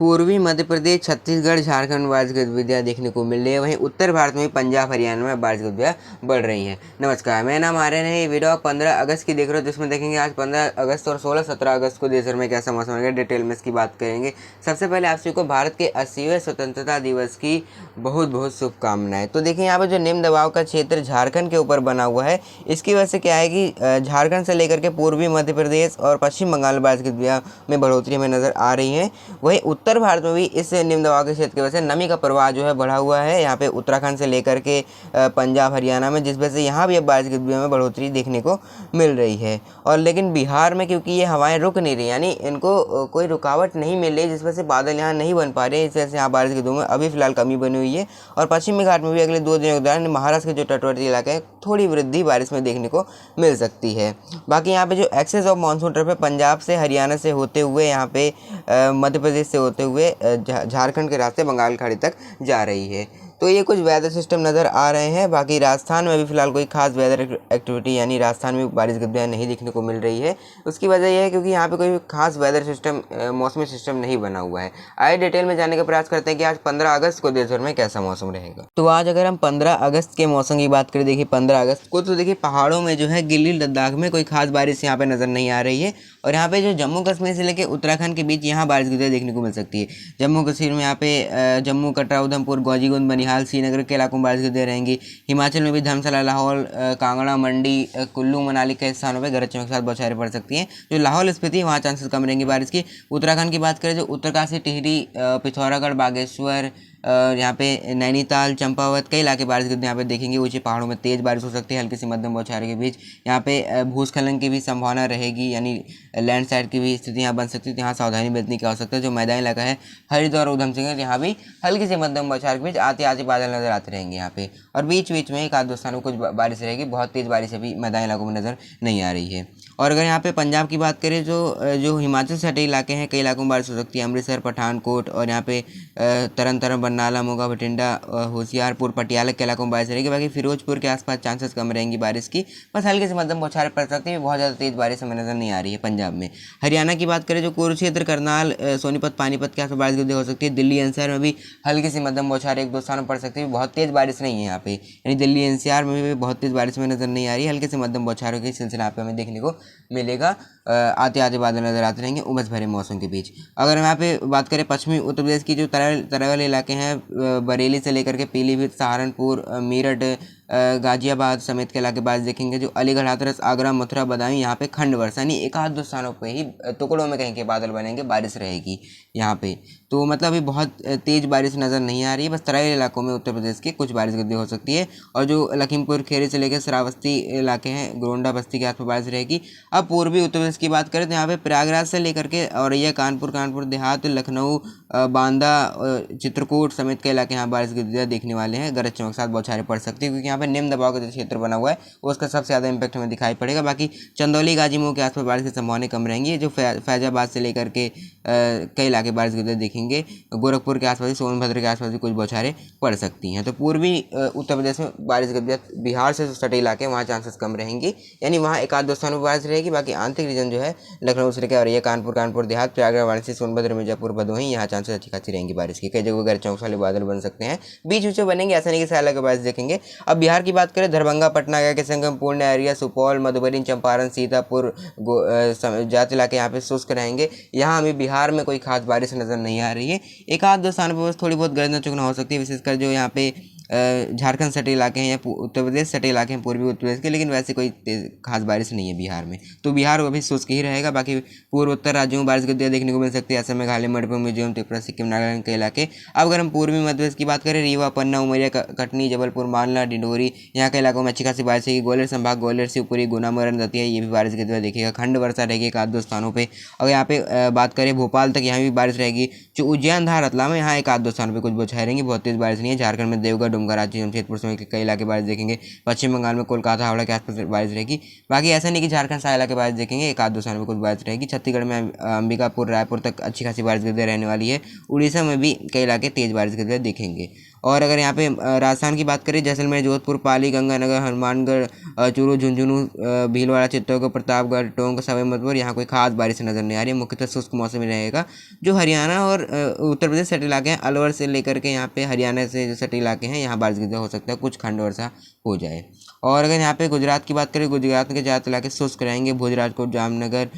पूर्वी मध्य प्रदेश, छत्तीसगढ़, झारखंड में बारिश की गतिविधियाँ देखने को मिल रही है। वहीं उत्तर भारत में पंजाब, हरियाणा में बारिश की गतिविधियाँ बढ़ रही हैं। नमस्कार, मेरा नाम आर्यन है। ये वीडियो आप 15 अगस्त की देख रहे हो, जिसमें देखेंगे आज 15 अगस्त और 16-17 अगस्त को देश भर में कैसा मौसम रहेगा, डिटेल में इसकी बात करेंगे। सबसे पहले आप सभी को भारत के 80वें स्वतंत्रता दिवस की बहुत बहुत शुभकामनाएं। तो देखिए, यहाँ पर जो निम्न दबाव का क्षेत्र झारखंड के ऊपर बना हुआ है, इसकी वजह से क्या है कि झारखंड से लेकर के पूर्वी मध्य प्रदेश और पश्चिम बंगाल में बारिश की गतिविधियाँ में बढ़ोतरी हमें नजर आ रही है। वहीं उत्तर भारत में भी इस निम्न दबाव के क्षेत्र की वजह से नमी का प्रवाह जो है बढ़ा हुआ है यहाँ पे उत्तराखंड से लेकर के पंजाब, हरियाणा में, जिस वजह से यहाँ भी अब बारिश की गतिविधियों में बढ़ोतरी देखने को मिल रही है। और लेकिन बिहार में क्योंकि ये हवाएं रुक नहीं रही, यानी इनको कोई रुकावट नहीं मिल रही, जिस वजह से बादल यहाँ नहीं बन पा रहे, इस वजह से यहाँ बारिश की गतिविधियों में अभी फिलहाल कमी बनी हुई है। और पश्चिमी घाट में भी अगले 2 दिनों के दौरान महाराष्ट्र के जो तटवर्ती इलाके हैं, थोड़ी वृद्धि बारिश में देखने को मिल सकती है। बाकी यहाँ पे जो एक्सेस ऑफ मानसून ट्रफ है, पंजाब से, हरियाणा से होते हुए यहाँ पे मध्य प्रदेश से होते हुए झारखंड के रास्ते बंगाल खाड़ी तक जा रही है। तो ये कुछ वेदर सिस्टम नज़र आ रहे हैं। बाकी राजस्थान में भी फिलहाल कोई खास वेदर एक्टिविटी, यानी राजस्थान में बारिश की गतिविधियाँ नहीं देखने को मिल रही है। उसकी वजह यह है क्योंकि यहाँ पे कोई खास वेदर सिस्टम, मौसमी सिस्टम नहीं बना हुआ है। आइए डिटेल में जानने का प्रयास करते हैं कि आज 15 अगस्त को देश भर में कैसा मौसम रहेगा। तो आज अगर हम 15 अगस्त के मौसम की बात करें, देखिए 15 अगस्त को तो देखिए पहाड़ों में जो है गिल्ली लद्दाख में कोई खास बारिश यहाँ पे नज़र नहीं आ रही है। और यहाँ पे जो जम्मू कश्मीर से लेकर उत्तराखंड के बीच यहाँ बारिश की गतिविधियाँ देखने को मिल सकती है। जम्मू कश्मीर में यहाँ पे जम्मू, कटरा, उधमपुर, गौजीगुंड, बनिहाल, श्रीनगर के इलाकों में बारिश की गतिविधियाँ रहेंगी। हिमाचल में भी धर्मशाला, लाहौल, कांगड़ा, मंडी, कुल्लू, मनाली के स्थानों पर गरज चमक के साथ बौछारें पड़ सकती हैं। जो लाहौल स्पीति, वहाँ चांसेस कम रहेंगी बारिश की। उत्तराखंड की बात करें, जो उत्तरकाशी, टिहरी, पिथौरागढ़, बागेश्वर, यहाँ पे नैनीताल, चंपावत, कई इलाके बारिश की यहाँ पे देखेंगे। ऊंचे पहाड़ों में तेज बारिश हो सकती है, हल्की सी मध्यम बौछारें के बीच। यहाँ पे भूस्खलन की भी संभावना रहेगी, यानी लैंडस्लाइड की भी स्थिति यहाँ बन सकती है। यहाँ सावधानी बरतने की आवश्यकता है। जो मैदानी इलाका है हरिद्वार और उधम सिंह, यहाँ भी हल्की से मध्यम बौछार के बीच आते आते बादल नजर आते रहेंगे यहाँ पे। और बीच बीच में एक आध दो स्थानों में कुछ बारिश रहेगी। बहुत तेज बारिश अभी मैदानी इलाकों में नजर नहीं आ रही है। और अगर यहाँ पे पंजाब की बात करें, जो हिमाचल से सटे इलाके हैं, कई इलाकों में बारिश हो सकती है। अमृतसर, पठानकोट और यहाँ पे तरन तारण, बरनाला, मोगा, बठिंडा, होशियारपुर, पटियाला के इलाकों में बारिश रहेगी। बाकी फिरोजपुर के आसपास चांसेस कम रहेंगी बारिश की, बस हल्के से मध्यम बौछारें पड़ सकती है। बहुत ज़्यादा तेज बारिश हमें नजर नहीं आ रही है पंजाब में। हरियाणा की बात करें, जो कुरुक्षेत्र, करनाल, सोनीपत, पानीपत के आसपास बारिश की हो सकती है। दिल्ली एनसीआर में भी हल्की सी मध्यम बौछारें एक दो स्थानों पड़ सकती है। बहुत तेज बारिश नहीं है यहाँ पे, यानी दिल्ली एनसीआर में भी बहुत तेज बारिश में नजर नहीं आ रही है। हल्के से मध्यम बौछारों के सिलसिला पे हमें देखने को मिलेगा। आते आते बादल नजर आते रहेंगे उमस भरे मौसम के बीच। अगर हम यहाँ पे बात करें पश्चिमी उत्तर प्रदेश की, जो तराई इलाके हैं, बरेली से लेकर के पीलीभीत, सहारनपुर, मेरठ, गाजियाबाद समेत के इलाके बारिश देखेंगे। जो अलीगढ़, हाथरस, आगरा, मथुरा, बदायूं, यहाँ पे खंड वर्षा, यानी एक आध दो स्थानों पे ही टुकड़ों में कहीं के बादल बनेंगे, बारिश रहेगी यहाँ पे। तो मतलब अभी बहुत तेज बारिश नज़र नहीं आ रही है, बस तराई इलाकों में उत्तर प्रदेश की कुछ बारिश गतिविधि हो सकती है। और जो लखीमपुर खेरी से लेकर श्रावस्ती इलाके हैं, गोंडा, बस्ती के आसपास बारिश रहेगी। अब पूर्वी उत्तर प्रदेश की बात करें तो यहाँ पे प्रयागराज से लेकर के औरैया, कानपुर देहात, लखनऊ, बांदा, चित्रकूट समेत के इलाके यहाँ बारिश की गतिविधियाँ देखने वाले हैं। गरज चमक के साथ बौछारें पड़ सकती है, क्योंकि यहाँ पे निम्न दबाव का जो क्षेत्र बना हुआ है वो उसका सबसे ज़्यादा इंपैक्ट हमें दिखाई पड़ेगा। बाकी चंदौली, गाजीपुर के आसपास बारिश की संभावना कम रहेंगी। जो फैजाबाद से लेकर के कई इलाके बारिश की देखेंगे। गोरखपुर के आसपास, सोनभद्र के आसपास भी कुछ बौछारें पड़ सकती हैं। तो पूर्वी उत्तर प्रदेश में बारिश की गतिविधियाँ, बिहार से सटे इलाके वहाँ चांसेस कम रहेंगी, यानी वहाँ एक आध दो स्थानों पर बारिश रहेगी। बाकी आंतरिक रीजन जो है लखनऊ से लेकर औरैया, कानपुर देहात, प्रयागराज, वाराणसी, सोनभद्र, मिर्जापुर, भदोही, यहाँ चांसेस अच्छी खासी रहेंगी बारिश की। कई जगह गरज चमक वाले बादल बन सकते हैं, बीच बीच में बनेंगे, ऐसा नहीं कि सारे इलाके बारिश देखेंगे। अब बिहार की बात करें, दरभंगा, पटना, गया के संगम, पूर्णिया एरिया, सुपौल, मधुबनी, चंपारण, सीतापुर, जात इलाके यहाँ पे शुष्क रहेंगे। यहाँ हमें बिहार में कोई खास बारिश नज़र नहीं आ रही है। एक आध दो स्थानों पर बस थोड़ी बहुत गरजना चुगना हो सकती है, विशेषकर जो यहाँ पे झारखंड सटे इलाके हैं या उत्तर प्रदेश सटे इलाके हैं पूर्वी उत्तर प्रदेश के, लेकिन वैसे कोई खास बारिश नहीं है बिहार में। तो बिहार अभी शुष्क ही रहेगा। बाकी पूर्वोत्तर राज्यों में बारिश गतिविधियाँ देखने को मिल सकती है, असम, मेघालय, मणिपुर, मिजोरम, त्रिपुरा, सिक्किम, नागालैंड के इलाके। अब अगर हम पूर्वी मध्य प्रदेश की बात करें, रीवा, पन्ना, उमरिया, कटनी, जबलपुर, मालवा, डिंडोरी, यहाँ के इलाकों में अच्छी खासी बारिश रहेगी। ग्वालियर संभाग, ग्वालियर, शिवपुरी, गुना, मुरैना, दतिया, ये भी बारिश गतिविधियाँ देखिएगा। खंड वर्षा रहेगी एक आध दो स्थानों पर। अगर यहाँ पे बात करें भोपाल तक, यहाँ भी बारिश रहेगी। जो उज्जैन, धार, रतलाम में, यहाँ एक आध दो स्थानों पर कुछ बौछारें रहेंगी, बहुत तेज बारिश नहीं है। झारखंड में देवघर, डुमका, रांची, जमशेदपुर समेत के कई इलाके बारिश देखेंगे। पश्चिम बंगाल में कोलकाता, हावड़ा के आसपास बारिश रहेगी। बाकी ऐसा नहीं कि झारखंड सारे इलाके बारिश देखेंगे, एक आध दो स्थानों पर कुछ बारिश रहेगी। छत्तीसगढ़ में अंबिकापुर, रायपुर तक अच्छी खासी बारिश गतिविधियाँ रहने वाली है। उड़ीसा में भी कई इलाके तेज बारिश गतिविधियाँ देखेंगे। और अगर यहाँ पे राजस्थान की बात करें, जैसलमेर, जोधपुर, पाली, गंगानगर, हनुमानगढ़, चूरू, झुंझुनू, भीलवाड़ा, चित्तौड़गढ़, प्रतापगढ़, टोंक, सवाई माधोपुर, यहाँ कोई खास बारिश नजर नहीं आ रही है। मुख्यतः शुष्क मौसम ही रहेगा। जो हरियाणा और उत्तर प्रदेश सटे इलाके हैं, अलवर से लेकर के यहाँ पे हरियाणा से जो सटे इलाके हैं, यहाँ बारिश हो सकता है, कुछ खंड वर्षा हो जाए। और अगर यहाँ पे गुजरात की बात करें, गुजरात के ज़्यादातर इलाके शुष्क रहेंगे। भुज, राजकोट, जामनगर,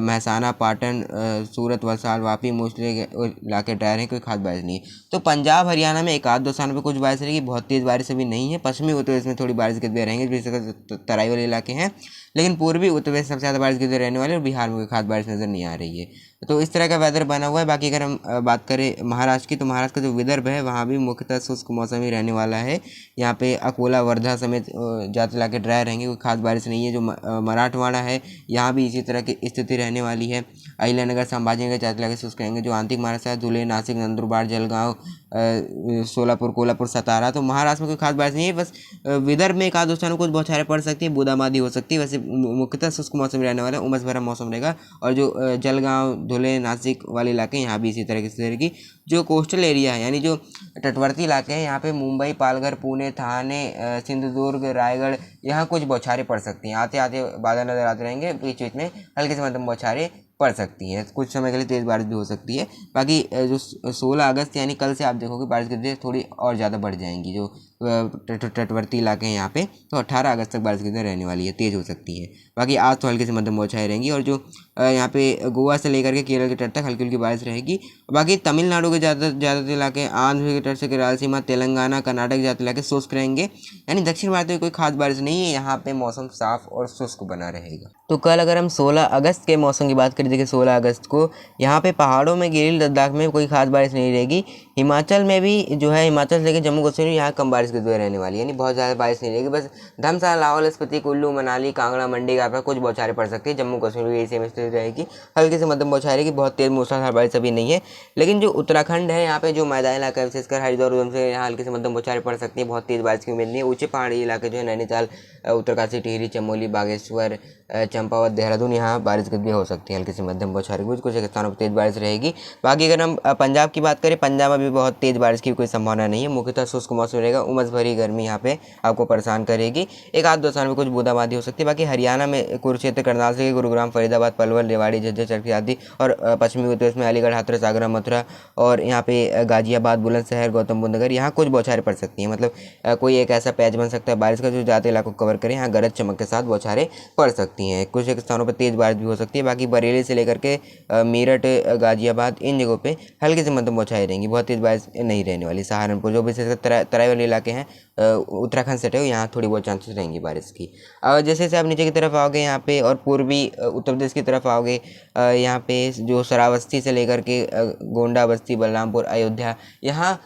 महसाना, पाटन, सूरत, वलसाड, वापी, मोस्टली इलाके ड्राई रहेंगे, कोई खास बारिश नहीं है। तो पंजाब हरियाणा में एक आध दो स्थानों पर कुछ बारिश रहेगी, बहुत तेज़ बारिश अभी नहीं है। पश्चिमी उत्तर प्रदेश में थोड़ी बारिश गिरते रहेंगे, जिससे तराई वाले इलाके हैं, लेकिन पूर्वी उत्तर प्रदेश सबसे ज़्यादा बारिश गिरते रहने वाले, और बिहार में कोई खास बारिश नज़र नहीं आ रही है। तो इस तरह का वेदर बना हुआ है। बाकी अगर हम बात करें महाराष्ट्र की, तो महाराष्ट्र का जो विदर्भ है वहाँ भी मुख्यतः शुष्क मौसम ही रहने वाला है। यहाँ पे अकोला, वर्धा समेत ज़्यादा इलाके ड्राई रहेंगे, कोई खास बारिश नहीं है। जो मराठवाड़ा है, यहाँ भी इसी तरह की स्थिति रहने वाली है। अहिल्यानगर, संभाजीनगर ज़्यादा इलाके शुष्क रहेंगे। जो आंतरिक महाराष्ट्र है, धुले, नासिक, नंदुरबार, जलगांव, सोलापुर, कोल्हापुर, सतारा, तो महाराष्ट्र में कोई खास बारिश नहीं है। बस विदर्भ में एक आध स्थानों कुछ बौछारें पड़ सकती है, बूंदाबांदी हो सकती है। वैसे मुख्यतः शुष्क मौसम रहने वाला है, उमस भरा मौसम रहेगा। और जो जलगांव, धुले, नासिक वाले इलाके, यहाँ भी इसी तरह की स्थिति रहेगी। जो कोस्टल एरिया है, यानी जो तटवर्ती इलाके हैं, यहाँ पे मुंबई, पालघर, पुणे, ठाणे, सिंधुदुर्ग, रायगढ़, यहाँ कुछ बौछारें पड़ सकती हैं। आते आते बादल नजर आते रहेंगे, बीच बीच में हल्के से मध्यम बौछारें पड़ सकती हैं। कुछ समय के लिए तेज़ बारिश भी हो सकती है। बाकी जो 16 अगस्त यानी कल से आप देखोगे बारिश की तेज़ थोड़ी और ज़्यादा बढ़ जाएंगी। जो तटवर्ती इलाके हैं यहाँ पे, तो 18 अगस्त तक बारिश की तेज़ रहने वाली है, तेज़ हो सकती है। बाकी आज तो हल्के से मध्यम बौछारें रहेंगी। और जो यहाँ पे गोवा से लेकर के केरल के तट तक हल्की हल्की बारिश रहेगी। बाकी तमिलनाडु के ज़्यादातर इलाके, आंध्र के तट से रायलसीमा, तेलंगाना, कर्नाटक के ज़्यादातर इलाके शुष्क रहेंगे। यानी दक्षिण भारत में कोई खास बारिश नहीं है, यहाँ पे मौसम साफ और शुष्क बना रहेगा। तो कल अगर हम 16 अगस्त के मौसम की बात करें, देखिए 16 अगस्त को यहाँ पे पहाड़ों में, गिरिल लद्दाख में कोई खास बारिश नहीं रहेगी। हिमाचल में भी जो है, हिमाचल से लेकर जम्मू कश्मीर, यहाँ कम बारिश की दुआ रहने वाली है, यानी बहुत ज़्यादा बारिश नहीं रहेगी। बस धर्मशाला, लाहौल स्पीति, कुल्लू, मनाली, कांगड़ा, मंडी का कुछ बौछारें पड़ सकती है। जम्मू कश्मीर भी सेम स्थिति रहेगी, हल्की से मध्यम बौछारें रहेगी, बहुत तेज मूसलाधार बारिश अभी नहीं है। लेकिन जो उत्तराखंड है, यहाँ पे जो मैदानी इलाका है, विशेषकर हरिद्वार, उधम से यहाँ हल्की से मध्यम बौछारें पड़ सकती है, बहुत तेज बारिश की उम्मीद नहीं है। ऊंचे पहाड़ी इलाके जो है, नैनीताल, उत्तरकाशी, टिहरी, चमोली, बागेश्वर, चंपावत, देहरादून, यहाँ बारिश भी हो सकती है, हल्की से मध्यम बौछारें, कुछ स्थानों पर तेज बारिश रहेगी। बाकी अगर हम पंजाब की बात करें, पंजाब में भी बहुत तेज बारिश की कोई संभावना नहीं है। मुख्यतः शुष्क मौसम रहेगा, उमस भरी गर्मी यहाँ पे आपको परेशान करेगी। एक आध दो स्थान में कुछ बूंदाबांदी हो सकती है। बाकी हरियाणा में कुरुक्षेत्र, करनाल से गुरुग्राम, फरीदाबाद, पलवल, रेवाड़ी, झज्जर, चरखी आदि, और पश्चिमी उत्तर प्रदेश में अलीगढ़, हाथरस, आगरा, मथुरा, और यहाँ पे गाजियाबाद, बुलंदशहर, गौतम बुद्ध नगर, यहाँ कुछ बौछारें पड़ सकती हैं। मतलब कोई एक ऐसा पैच बन सकता है बारिश का जो ज़्यादा इलाकों को कवर करे। यहाँ गरज चमक के साथ बौछारें पड़ सकती हैं। कुछ एक स्थानों पर तेज बारिश भी हो सकती है। बाकी बरेली से लेकर के मेरठ, गाजियाबाद, इन जगहों पे हल्के से मध्यम बौछारें रहेंगी, बहुत तेज बारिश नहीं रहने वाली। सहारनपुर, जो विशेषकर तराई वाले इलाके हैं, उत्तराखंड से यहाँ थोड़ी बहुत चांसेस रहेंगी बारिश की। जैसे जैसे आप नीचे की तरफ आओगे यहाँ पे, और पूर्वी उत्तर प्रदेश की तरफ आओगे, यहाँ पे जो श्रावस्ती से लेकर के गोंडा, बस्ती, बलरामपुर, अयोध्या, यहाँ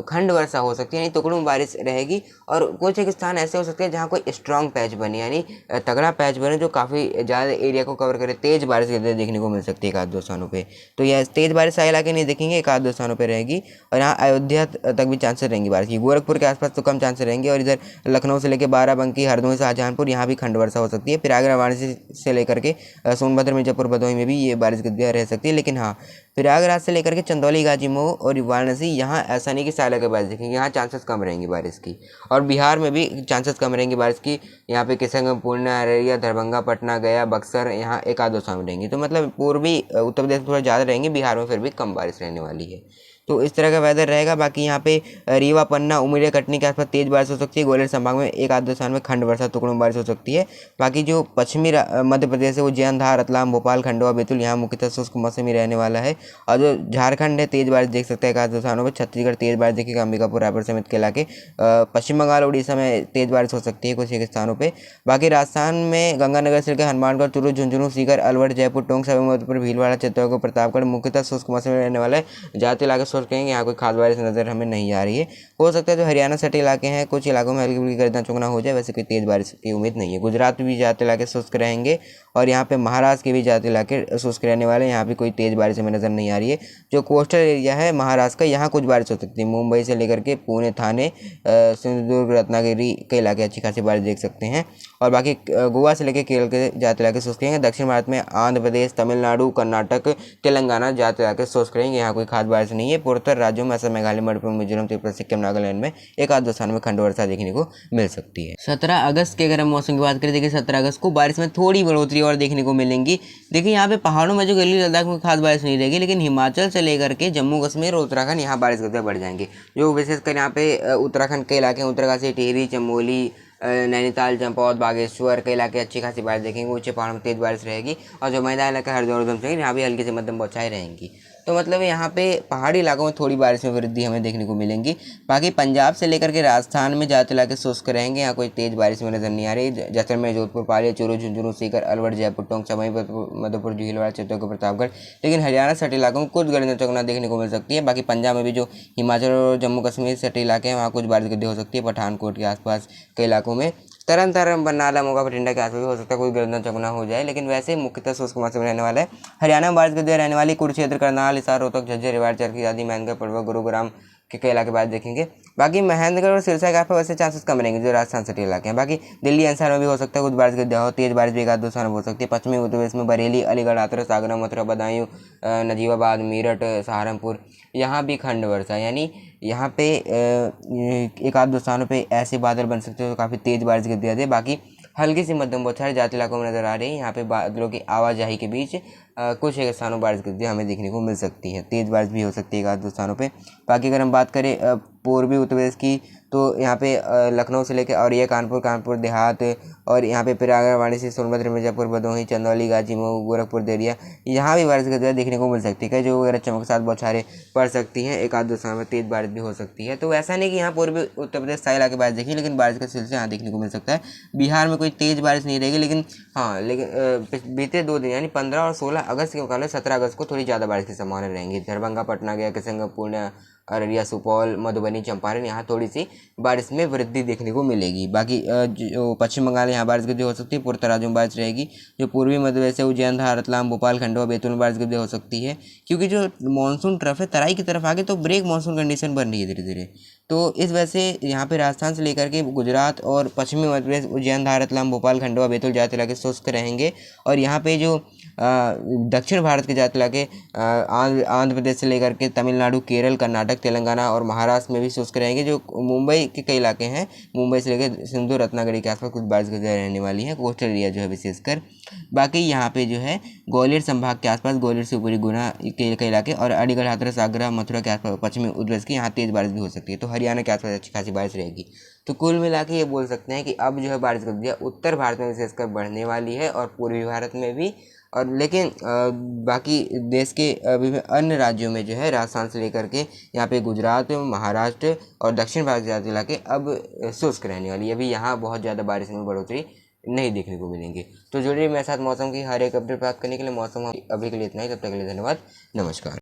खंड वर्षा हो सकती है, यानी टुकड़ों में बारिश रहेगी। और कुछ एक स्थान ऐसे हो सकते हैं जहाँ कोई स्ट्रॉन्ग पैच बने, यानी तगड़ा पैच बने जो काफ़ी ज़्यादा एरिया को कवर करे, तेज़ बारिश देखने को मिल सकती है एक आध दो स्थानों पे। तो यह तेज़ बारिश सारे इलाके नहीं देखेंगे, एक आध दो स्थानों पे रहेगी। और यहाँ अयोध्या तक भी चांसेस रहेंगी बारिश की। गोरखपुर के आसपास तो कम चांसेस रहेंगे। और इधर लखनऊ से लेकर बाराबंकी, हरदोई, शाहजहांपुर, यहाँ भी खंड वर्षा हो सकती है। प्रयागराज, वाराणसी से लेकर के सोनभद्र, मिर्जापुर, भदोही में भी ये बारिश की रह सकती है। लेकिन हाँ, प्रयागराज से लेकर के चंदौली, गाजीपुर और वाराणसी, यहाँ ऐसा नहीं कि सारे इलाके बारिश दिखेंगे, यहाँ चांसेस कम रहेंगी बारिश की। और बिहार में भी चांसेस कम रहेंगी बारिश की। यहाँ पे किशनगंज, पूर्णिया, अररिया, दरभंगा, पटना, गया, बक्सर, यहाँ एक आध दो स्थान में रहेंगी। तो मतलब पूर्वी उत्तर प्रदेश में थोड़ा ज़्यादा रहेंगी, बिहार में फिर भी कम बारिश रहने वाली है। तो इस तरह का वेदर रहेगा। बाकी यहाँ पे रीवा, पन्ना, उमरिया, कटनी के आसपास तेज बारिश हो सकती है। ग्वालियर संभाग में एक आध दो स्थान में खंड वर्षा, टुकड़ों में बारिश हो सकती है। बाकी जो पश्चिमी मध्य प्रदेश है, वो उज्जैन, धार, रतलाम, भोपाल, खंडवा, बैतूल, यहाँ मुख्यतः शुष्क मौसम ही रहने वाला है। और जो झारखंड है, तेज बारिश देख सकते हैं एक आध दो स्थानों पर। छत्तीसगढ़ तेज बारिश देखेगा, अंबिकापुर, रायपुर समेत के इलाके। पश्चिम बंगाल, उड़ीसा में तेज बारिश हो सकती है कुछ एक स्थानों पर। बाकी राजस्थान में गंगानगर से लेकर हनुमानगढ़, चूरू, झुंझुनू, सीकर, अलवर, जयपुर, टोंक, सवाई माधोपुर, भीलवाड़ा, चित्तौड़गढ़, प्रतापगढ़, मुख्यतः शुष्क मौसम में रहने वाला है। ज़्यादातर इलाके शुष्क रहेंगे, यहाँ कोई बारिश नज़र हमें नहीं आ रही है। हो सकता है जो हरियाणा सटे इलाके हैं, कुछ इलाकों में हल्की फुल्की गर्जना चुगना हो जाए, वैसे कोई तेज़ बारिश की उम्मीद नहीं है। गुजरात में भी ज़्यादा इलाके शुष्क रहेंगे। और यहाँ पे महाराष्ट्र के भी ज़्यादा इलाके शुष्क रहने वाले हैं, यहाँ भी कोई तेज़ बारिश हमें नज़र नहीं आ रही है। जो कोस्टल एरिया है महाराष्ट्र का, यहाँ कुछ बारिश हो सकती है। मुंबई से लेकर के पुणे, थाने, सिंधुदुर्ग, रत्नागिरी के इलाके अच्छी खासी बारिश देख सकते हैं। और बाकी गोवा से लेकर केरल के ज़्यादा इलाके शुष्क रहेंगे। दक्षिण भारत में आंध्र प्रदेश, तमिलनाडु, कर्नाटक, तेलंगाना ज़्यादा इलाके शुष्क रहेंगे, यहाँ कोई खास बारिश नहीं है। पूर्वोत्तर राज्यों में असम, मेघालय, मणिपुर, मिजोरम, त्रिपुरा, सिक्किम, नागालैंड में एक आध दो स्थानों में खंड वर्षा देखने को मिल सकती है। 17 अगस्त के अगर हम मौसम की बात करें, देखिए 17 अगस्त को बारिश में थोड़ी बढ़ोतरी और देखने को मिलेंगी। देखिए यहाँ पे पहाड़ों में जो गली लद्दाख में खास बारिश नहीं रहेगी, लेकिन हिमाचल से लेकर के जम्मू कश्मीर और उत्तराखंड यहाँ बारिश गतिविधियाँ बढ़ जाएंगी। जो विशेषकर यहाँ पे उत्तराखंड के इलाके, उत्तरकाशी, टिहरी, चमोली, नैनीताल, चंपावत, बागेश्वर के इलाके अच्छी खासी बारिश देखेंगे। ऊंचे पहाड़ों में तेज बारिश रहेगी और जो मैदान इलाका हरिद्वार उधमसिंह यहाँ भी हल्की से मध्यम बौछारें रहेंगी। तो मतलब यहाँ पे पहाड़ी इलाकों में थोड़ी बारिश में वृद्धि हमें देखने को मिलेंगी। बाकी पंजाब से लेकर के राजस्थान में ज़्यादा इलाके शुष्क रहेंगे, यहाँ कोई तेज़ बारिश में नजर नहीं आ रही। जैसलमेर, जोधपुर, पाली, चूरू, झुंझुनू, सीकर, अलवर, जयपुर, टोंक, सवाई माधोपुर, भीलवाड़ा, चित्तौड़गढ़, प्रतापगढ़, लेकिन हरियाणा सटे इलाकों में कुछ गरज चौकना देखने को मिल सकती है। बाकी पंजाब में भी जो हिमाचल और जम्मू कश्मीर सटे इलाके हैं वहाँ कुछ बारिश गड्ढे हो सकती है। पठानकोट के आसपास के इलाकों में, तरन तारण, बरनाला, मोगा, बठिंडा के आसपास भी हो सकता है कोई गर्दन चौगुना हो जाए, लेकिन वैसे मुख्यतः शुष्क मौसम रहने वाला है। हरियाणा में बारिश गड्ढे रहने वाली, कुरुक्षेत्र, करनाल, हिसार, रोहतक, झज्जर, रेवाड़ी, चरखी आदि, मैनगढ़, पड़वा, गुरुग्राम के कई इलाके बाद देखेंगे। बाकी महेंद्रगढ़ और सिरसा के आसपास वैसे चांसेस कम रहेंगे जो राजस्थान सटे इलाके हैं। बाकी दिल्ली एनसीआर में भी हो सकता है कुछ बारिश गड्ढे हो, तेज बारिश भी एक आध दो स्थान हो सकती है। पश्चिमी उत्तर प्रदेश में बरेली, अलीगढ़, हाथरस, आगरा, मथुरा, बदायूं, नजीबाबाद, मेरठ, सहारनपुर यहाँ भी खंड वर्षा, यानी यहाँ पे एक आध दो स्थानों पे ऐसे बादल बन सकते हैं तो काफ़ी तेज़ बारिश गिर दिया जाए। बाकी हल्की सी मध्यम बौछारें ज़्यादा इलाकों में नजर आ रही है। यहाँ पे बादलों की आवाजाही के बीच कुछ एक स्थानों बारिश गिरती हमें देखने को मिल सकती है। तेज़ बारिश भी हो सकती है एक आध दो स्थानों पे। बाकी अगर हम बात करें पूर्वी उत्तर प्रदेश की, तो यहाँ पे लखनऊ से लेकर औरैया, कानपुर देहात और यहाँ पे प्रयागराज, वाराणसी, सोनभद्र, मिर्जापुर, भदोही, चंदौली, गाजीपुर, गोरखपुर, देवरिया यहाँ भी बारिश गतिविधियाँ देखने को मिल सकती है जो वगैरह चमक के साथ बौछारें पड़ सकती हैं। एक आध दो स्थानों में तेज़ बारिश भी हो सकती है। तो ऐसा नहीं कि यहाँ पूर्वी उत्तर प्रदेश सारे इलाके बारिश देखिए, लेकिन बारिश का सिलसिला यहाँ देखने को मिल सकता है। बिहार में कोई तेज़ बारिश नहीं रहेगी, लेकिन बीते 2 दिन यानी 15 और 16 अगस्त के मुकाबले 17 अगस्त को थोड़ी ज़्यादा बारिश की संभावना रहेंगी। दरभंगा, पटना, गया, किशनगंज, पूर्णिया, अररिया, सुपौल, मधुबनी, चंपारण यहाँ थोड़ी सी बारिश में वृद्धि देखने को मिलेगी। बाकी जो पश्चिम बंगाल यहाँ बारिश गति हो सकती है, पूर्वोत्तर राज्यों में बारिश रहेगी। जो पूर्वी मध्य प्रदेश है, उज्जैन, धार, रतलाम, भोपाल, खंडवा, बैतूल में बारिश गति हो सकती है, क्योंकि जो मानसून ट्रफ है तराई की तरफ आगे तो ब्रेक मानसून कंडीशन बन रही है धीरे धीरे। तो इस वजह से यहाँ पे राजस्थान से लेकर के गुजरात और पश्चिमी मध्य प्रदेश, उज्जैन, धार, रतलाम, भोपाल, खंडवा, बैतूल ज़्यादा इलाके शुष्क रहेंगे। और यहाँ पे जो दक्षिण भारत के ज़्यादा इलाके आंध्र प्रदेश से लेकर के तमिलनाडु, केरल, कर्नाटक, तेलंगाना और महाराष्ट्र में भी शुष्क रहेंगे। जो मुंबई के कई इलाके हैं, मुंबई से लेकर सिंधु, रत्नागिरी के आसपास कुछ बारिश गतिविधियाँ रहने वाली है, कोस्टल एरिया जो है विशेषकर। बाकी यहाँ पे जो है ग्वालियर संभाग के आसपास, ग्वालियर से ऊपरी गुना के कई इलाके और अलीगढ़, हाथरस, आगरा, मथुरा के आसपास पश्चिमी उत्तर प्रदेश की यहाँ तेज़ बारिश भी हो सकती है। तो हरियाणा के आसपास अच्छी खासी बारिश रहेगी। तो कुल मिला के ये बोल सकते हैं कि अब जो है बारिश गतिविधियाँ उत्तर भारत में विशेषकर बढ़ने वाली है और पूर्वी भारत में भी, और लेकिन बाकी देश के विभिन्न अन्य राज्यों में जो है राजस्थान से लेकर के यहाँ पे गुजरात, महाराष्ट्र और दक्षिण भारत के ज़्यादा इलाके अब शुष्क रहने वाली है। अभी यहाँ बहुत ज़्यादा बारिश में बढ़ोतरी नहीं देखने को मिलेंगे। तो जुड़िए मेरे साथ मौसम की हर एक अपडेट प्राप्त करने के लिए। मौसम अभी के लिए इतना ही, तब तक के लिए धन्यवाद, नमस्कार।